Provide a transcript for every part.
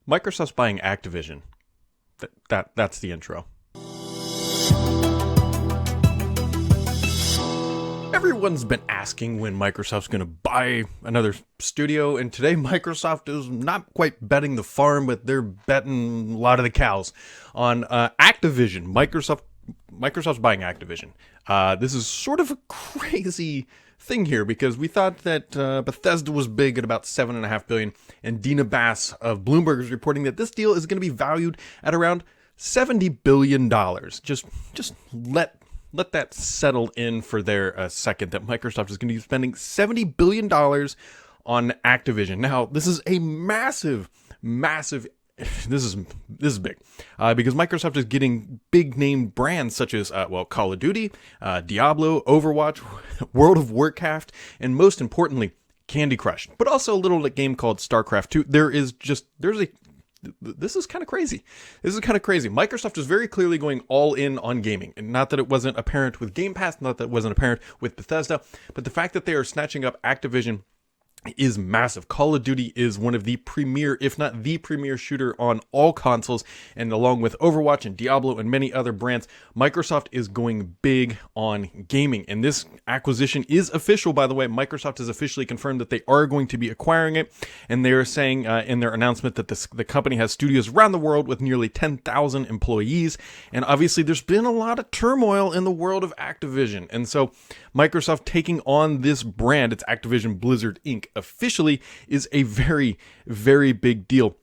Microsoft's buying Activision. That's the intro. Everyone's been asking when Microsoft's going to buy another studio, and today Microsoft is not quite betting the farm, but they're betting a lot of the cows on Activision. Microsoft's buying Activision. This is sort of a crazy thing here because we thought that Bethesda was big at about $7.5 billion, and Dina Bass of Bloomberg is reporting that this deal is going to be valued at around $70 billion. Just let that settle in for a second, that Microsoft is going to be spending $70 billion on Activision. Now, this is a massive, this is big, because Microsoft is getting big name brands such as, Call of Duty, Diablo, Overwatch, World of Warcraft, and most importantly, Candy Crush, but also a little game called StarCraft 2. This is kind of crazy. Microsoft is very clearly going all in on gaming. And not that it wasn't apparent with Game Pass, not that it wasn't apparent with Bethesda, but the fact that they are snatching up Activision is massive. Call of Duty is one of the premier, if not the premier shooter on all consoles, and along with Overwatch and Diablo and many other brands, Microsoft is going big on gaming. And this acquisition is official, by the way. Microsoft has officially confirmed that they are going to be acquiring it, and they are saying in their announcement that the company has studios around the world with nearly 10,000 employees, and obviously there's been a lot of turmoil in the world of Activision, and so Microsoft taking on this brand, it's Activision Blizzard Inc., officially is a very, very big deal.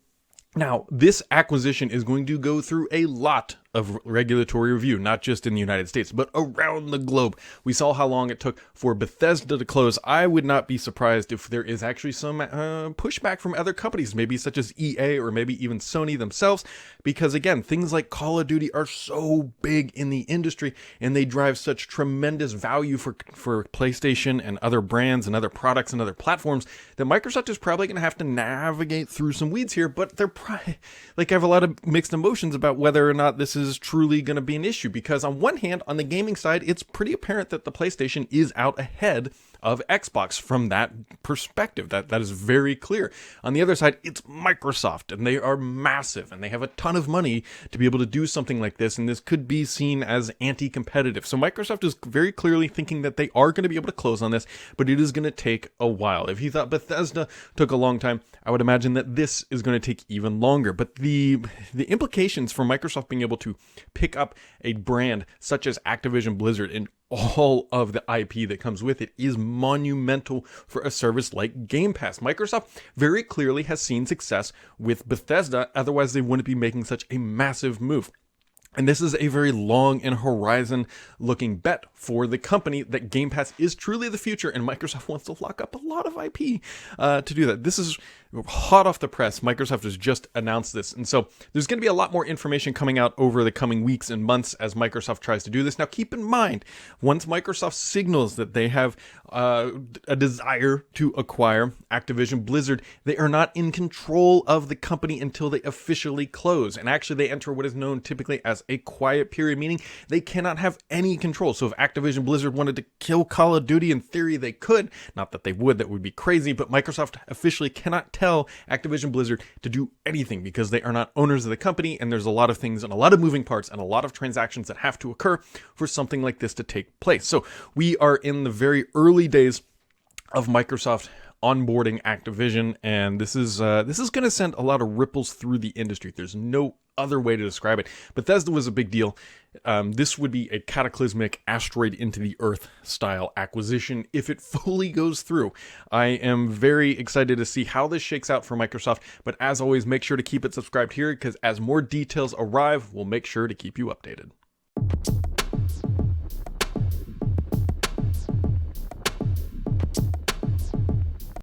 Now, this acquisition is going to go through a lot of regulatory review, not just in the United States, but around the globe. We saw how long it took for Bethesda to close. I would not be surprised if there is actually some pushback from other companies, maybe such as EA or maybe even Sony themselves, because again, things like Call of Duty are so big in the industry and they drive such tremendous value for PlayStation and other brands and other products and other platforms that Microsoft is probably going to have to navigate through some weeds here, but they're probably, I have a lot of mixed emotions about whether or not this is truly going to be an issue, because on one hand, on the gaming side, it's pretty apparent that the PlayStation is out ahead of Xbox from that perspective. That is very clear. On the other side, it's Microsoft, and they are massive, and they have a ton of money to be able to do something like this, and this could be seen as anti-competitive. So Microsoft is very clearly thinking that they are going to be able to close on this, but it is going to take a while. If you thought Bethesda took a long time, I would imagine that this is going to take even longer. But the implications for Microsoft being able to pick up a brand such as Activision Blizzard and all of the IP that comes with it is monumental for a service like Game Pass. Microsoft very clearly has seen success with Bethesda, otherwise they wouldn't be making such a massive move. And this is a very long and horizon looking bet for the company that Game Pass is truly the future, and Microsoft wants to lock up a lot of IP to do that. This is hot off the press. Microsoft has just announced this. And so there's going to be a lot more information coming out over the coming weeks and months as Microsoft tries to do this. Now, keep in mind, once Microsoft signals that they have a desire to acquire Activision Blizzard, they are not in control of the company until they officially close. And actually, they enter what is known typically as a quiet period, meaning they cannot have any control. So if Activision Blizzard wanted to kill Call of Duty, in theory, they could. Not that they would, that would be crazy, but Microsoft officially cannot tell Activision Blizzard to do anything because they are not owners of the company, and there's a lot of things and a lot of moving parts and a lot of transactions that have to occur for something like this to take place. So we are in the very early days of Microsoft onboarding Activision, and this is going to send a lot of ripples through the industry. There's no other way to describe it. Bethesda was a big deal. This would be a cataclysmic asteroid into the earth style acquisition if it fully goes through. I am very excited to see how this shakes out for Microsoft, but as always, make sure to keep it subscribed here, because as more details arrive, we'll make sure to keep you updated.